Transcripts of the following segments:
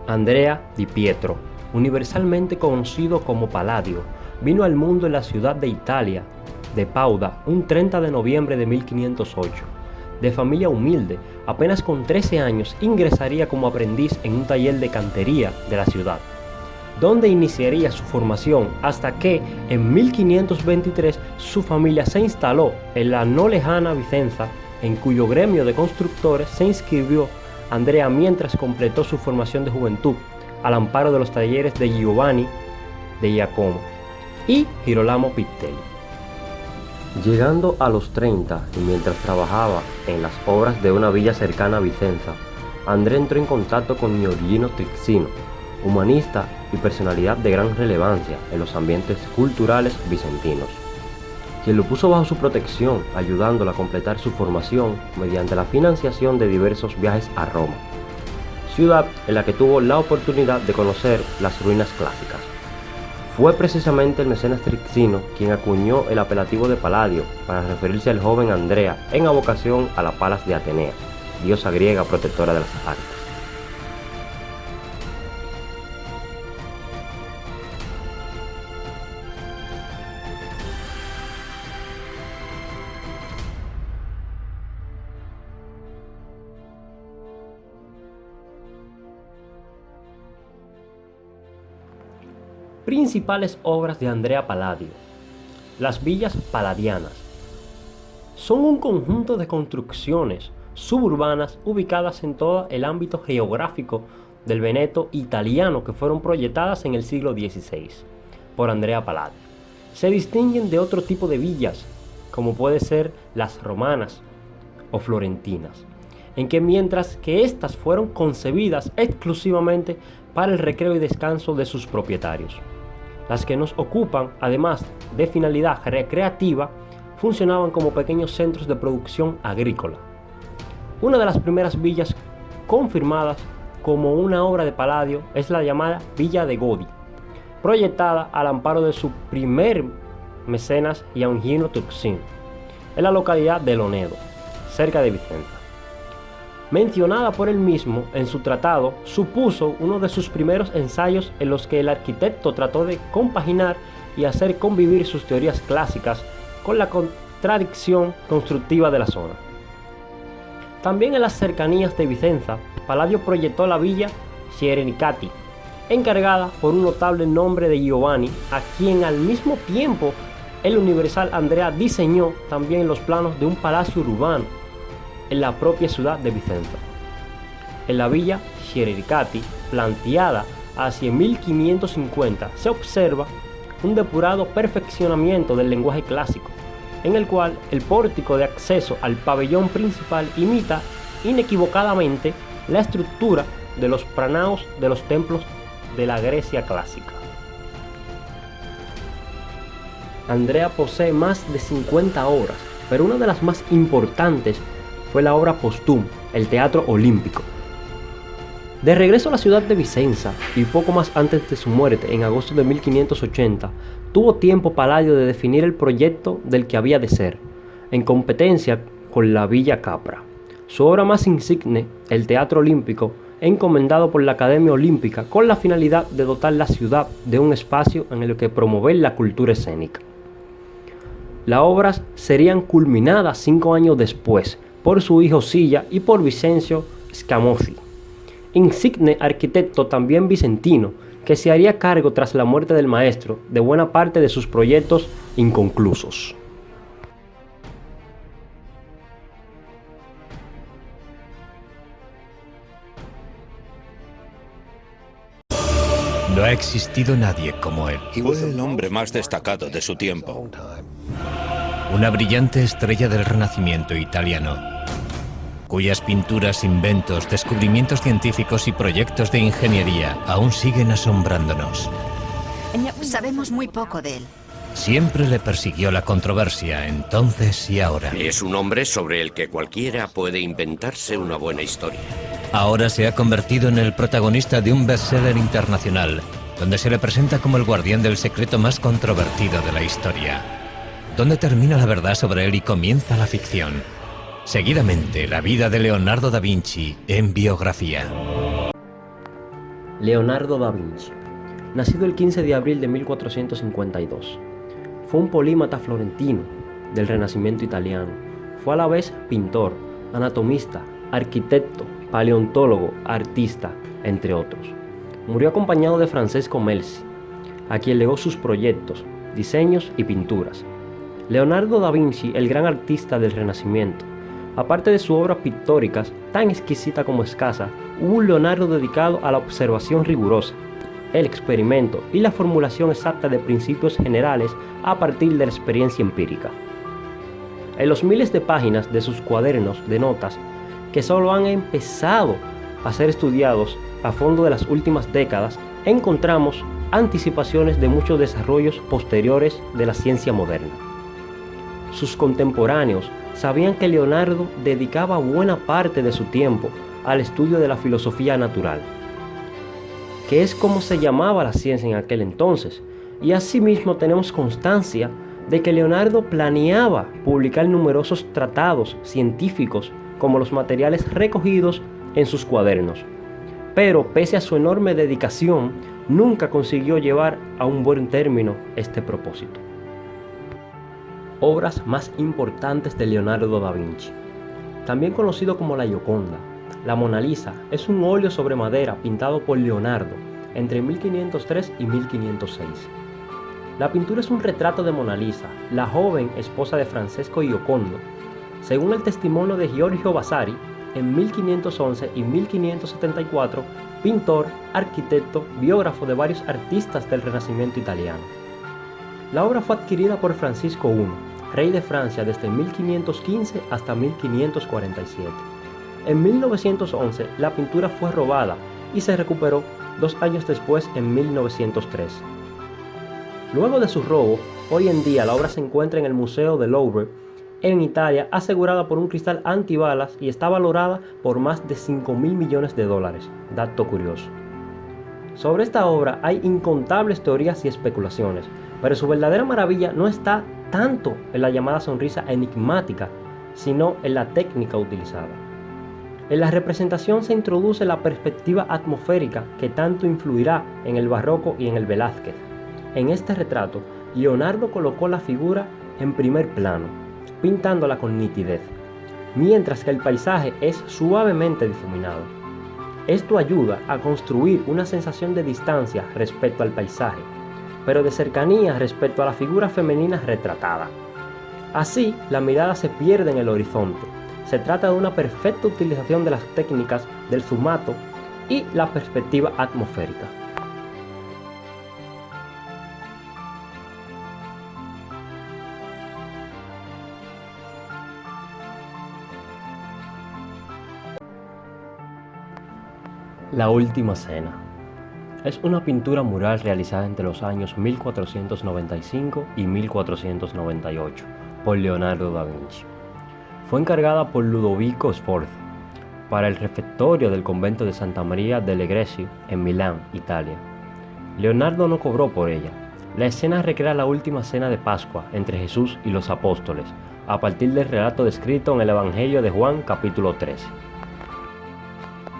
Andrea Di Pietro, universalmente conocido como Palladio, vino al mundo en la ciudad de Italia, de Padua, un 30 de noviembre de 1508. De familia humilde, apenas con 13 años ingresaría como aprendiz en un taller de cantería de la ciudad, donde iniciaría su formación hasta que en 1523 su familia se instaló en la no lejana Vicenza, en cuyo gremio de constructores se inscribió Andrea mientras completó su formación de juventud al amparo de los talleres de Giovanni de Giacomo y Girolamo Pittelli. Llegando a los 30 y mientras trabajaba en las obras de una villa cercana a Vicenza, Andrea entró en contacto con Giorgino Trixino, humanista y personalidad de gran relevancia en los ambientes culturales vicentinos, quien lo puso bajo su protección, ayudándolo a completar su formación mediante la financiación de diversos viajes a Roma, ciudad en la que tuvo la oportunidad de conocer las ruinas clásicas. Fue precisamente el mecenas Trixino quien acuñó el apelativo de Palladio para referirse al joven Andrea en avocación a la Palas de Atenea, diosa griega protectora de las artes. Principales obras de Andrea Palladio. Las villas palladianas son un conjunto de construcciones suburbanas ubicadas en todo el ámbito geográfico del Veneto italiano que fueron proyectadas en el siglo XVI por Andrea Palladio. Se distinguen de otro tipo de villas, como puede ser las romanas o florentinas, en que mientras que éstas fueron concebidas exclusivamente para el recreo y descanso de sus propietarios, las que nos ocupan, además de finalidad recreativa, funcionaban como pequeños centros de producción agrícola. Una de las primeras villas confirmadas como una obra de Palladio es la llamada Villa de Godi, proyectada al amparo de su primer mecenas Giorgino Trixino, en la localidad de Lonedo, cerca de Vicenza. Mencionada por él mismo en su tratado, supuso uno de sus primeros ensayos en los que el arquitecto trató de compaginar y hacer convivir sus teorías clásicas con la contradicción constructiva de la zona. También en las cercanías de Vicenza, Palladio proyectó la villa Chierincati, encargada por un notable nombre de Giovanni, a quien al mismo tiempo el universal Andrea diseñó también los planos de un palacio urbano en la propia ciudad de Vicenza. En la villa Chierincati, planteada hacia 1550, se observa un depurado perfeccionamiento del lenguaje clásico, en el cual el pórtico de acceso al pabellón principal imita inequívocamente la estructura de los pranaos de los templos de la Grecia clásica. Andrea posee más de 50 obras, pero una de las más importantes fue la obra póstuma, el Teatro Olímpico. De regreso a la ciudad de Vicenza, y poco más antes de su muerte, en agosto de 1580, tuvo tiempo Palladio de definir el proyecto del que había de ser, en competencia con la Villa Capra. Su obra más insigne, el Teatro Olímpico, encomendado por la Academia Olímpica con la finalidad de dotar la ciudad de un espacio en el que promover la cultura escénica. Las obras serían culminadas 5 años después, por su hijo Silla y por Vincenzo Scamozzi, insigne arquitecto también vicentino, que se haría cargo tras la muerte del maestro de buena parte de sus proyectos inconclusos. No ha existido nadie como él. Fue el hombre más destacado de su tiempo. Una brillante estrella del Renacimiento italiano, cuyas pinturas, inventos, descubrimientos científicos y proyectos de ingeniería aún siguen asombrándonos. Sabemos muy poco de él. Siempre le persiguió la controversia, entonces y ahora. Es un hombre sobre el que cualquiera puede inventarse una buena historia. Ahora se ha convertido en el protagonista de un bestseller internacional, donde se le presenta como el guardián del secreto más controvertido de la historia. ¿Dónde termina la verdad sobre él y comienza la ficción? Seguidamente, la vida de Leonardo da Vinci en biografía. Leonardo da Vinci, nacido el 15 de abril de 1452. Fue un polímata florentino del Renacimiento italiano. Fue a la vez pintor, anatomista, arquitecto, paleontólogo, artista, entre otros. Murió acompañado de Francesco Melzi, a quien legó sus proyectos, diseños y pinturas. Leonardo da Vinci, el gran artista del Renacimiento. Aparte de sus obras pictóricas, tan exquisita como escasa, hubo un Leonardo dedicado a la observación rigurosa, el experimento y la formulación exacta de principios generales a partir de la experiencia empírica. En los miles de páginas de sus cuadernos de notas, que solo han empezado a ser estudiados a fondo de las últimas décadas, encontramos anticipaciones de muchos desarrollos posteriores de la ciencia moderna. Sus contemporáneos sabían que Leonardo dedicaba buena parte de su tiempo al estudio de la filosofía natural, que es como se llamaba la ciencia en aquel entonces, y asimismo tenemos constancia de que Leonardo planeaba publicar numerosos tratados científicos como los materiales recogidos en sus cuadernos, pero pese a su enorme dedicación, nunca consiguió llevar a un buen término este propósito. Obras más importantes de Leonardo da Vinci. También conocido como la Gioconda, la Mona Lisa es un óleo sobre madera pintado por Leonardo entre 1503 y 1506. La pintura es un retrato de Mona Lisa, la joven esposa de Francesco Giocondo. Según el testimonio de Giorgio Vasari, en 1511 y 1574, pintor, arquitecto, biógrafo de varios artistas del Renacimiento italiano. La obra fue adquirida por Francisco I, rey de Francia desde 1515 hasta 1547. En 1911 la pintura fue robada y se recuperó 2 años después en 1903. Luego de su robo, hoy en día la obra se encuentra en el Museo del Louvre, en Italia, asegurada por un cristal antibalas y está valorada por más de $5.000 millones. Dato curioso. Sobre esta obra hay incontables teorías y especulaciones, pero su verdadera maravilla no está tanto en la llamada sonrisa enigmática, sino en la técnica utilizada. En la representación se introduce la perspectiva atmosférica que tanto influirá en el barroco y en el Velázquez. En este retrato, Leonardo colocó la figura en primer plano, pintándola con nitidez, mientras que el paisaje es suavemente difuminado. Esto ayuda a construir una sensación de distancia respecto al paisaje, pero de cercanía respecto a la figura femenina retratada. Así, la mirada se pierde en el horizonte. Se trata de una perfecta utilización de las técnicas del zumato y la perspectiva atmosférica. La Última Cena. Es una pintura mural realizada entre los años 1495 y 1498 por Leonardo da Vinci. Fue encargada por Ludovico Sforza para el refectorio del convento de Santa María delle Grazie en Milán, Italia. Leonardo no cobró por ella. La escena recrea la última cena de Pascua entre Jesús y los apóstoles, a partir del relato descrito en el Evangelio de Juan capítulo 13.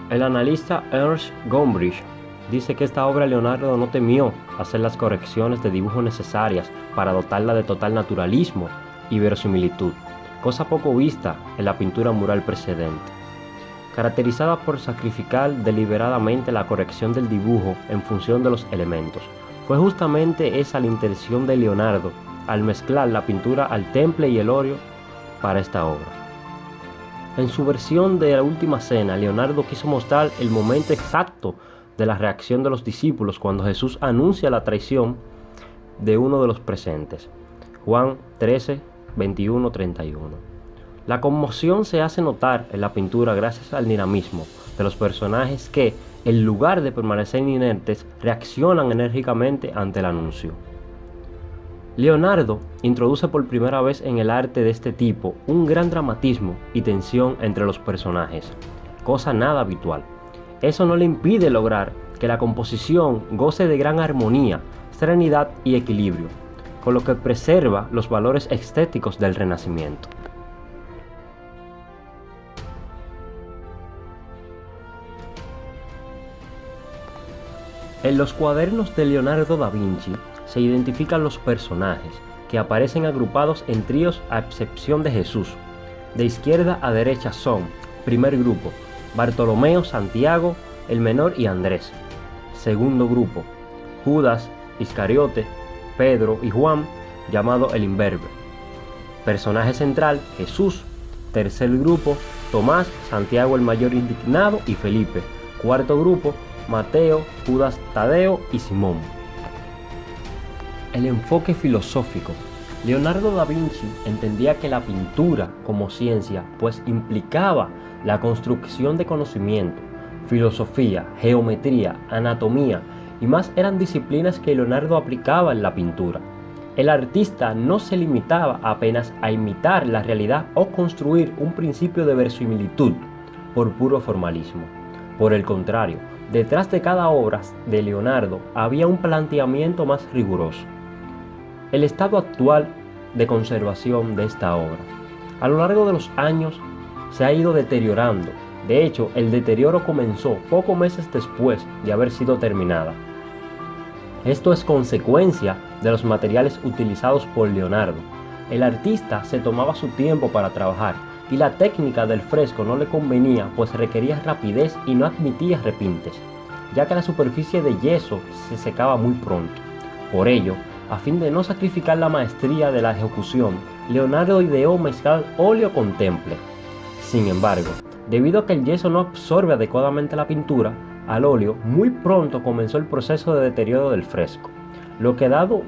El analista Ernst Gombrich dice que esta obra Leonardo no temió hacer las correcciones de dibujo necesarias para dotarla de total naturalismo y verosimilitud, cosa poco vista en la pintura mural precedente. Caracterizada por sacrificar deliberadamente la corrección del dibujo en función de los elementos, fue justamente esa la intención de Leonardo al mezclar la pintura al temple y el óleo para esta obra. En su versión de La Última Cena, Leonardo quiso mostrar el momento exacto de la reacción de los discípulos cuando Jesús anuncia la traición de uno de los presentes. Juan 13, 21, 31. La conmoción se hace notar en la pintura gracias al dinamismo de los personajes que, en lugar de permanecer inertes, reaccionan enérgicamente ante el anuncio. Leonardo introduce por primera vez en el arte de este tipo un gran dramatismo y tensión entre los personajes, cosa nada habitual. Eso no le impide lograr que la composición goce de gran armonía, serenidad y equilibrio, con lo que preserva los valores estéticos del Renacimiento. En los cuadernos de Leonardo da Vinci se identifican los personajes, que aparecen agrupados en tríos a excepción de Jesús. De izquierda a derecha son, primer grupo, Bartolomeo, Santiago, el menor y Andrés. Segundo grupo, Judas, Iscariote, Pedro y Juan, llamado el imberbe. Personaje central, Jesús. Tercer grupo, Tomás, Santiago el mayor indignado y Felipe. Cuarto grupo, Mateo, Judas Tadeo y Simón. El enfoque filosófico. Leonardo da Vinci entendía que la pintura como ciencia pues implicaba la construcción de conocimiento. Filosofía, geometría, anatomía y más eran disciplinas que Leonardo aplicaba en la pintura. El artista no se limitaba apenas a imitar la realidad o construir un principio de verosimilitud por puro formalismo. Por el contrario, detrás de cada obra de Leonardo había un planteamiento más riguroso. El estado actual de conservación de esta obra, a lo largo de los años, se ha ido deteriorando. De hecho, el deterioro comenzó pocos meses después de haber sido terminada. Esto es consecuencia de los materiales utilizados por Leonardo. El artista se tomaba su tiempo para trabajar y la técnica del fresco no le convenía, pues requería rapidez y no admitía repintes, ya que la superficie de yeso se secaba muy pronto. Por ello, a fin de no sacrificar la maestría de la ejecución, Leonardo ideó mezclar óleo con temple. Sin embargo, debido a que el yeso no absorbe adecuadamente la pintura, al óleo, muy pronto comenzó el proceso de deterioro del fresco, lo que ha dado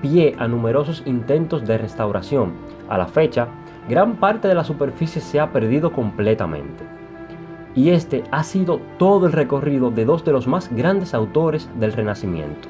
pie a numerosos intentos de restauración. A la fecha, gran parte de la superficie se ha perdido completamente. Y este ha sido todo el recorrido de dos de los más grandes autores del Renacimiento.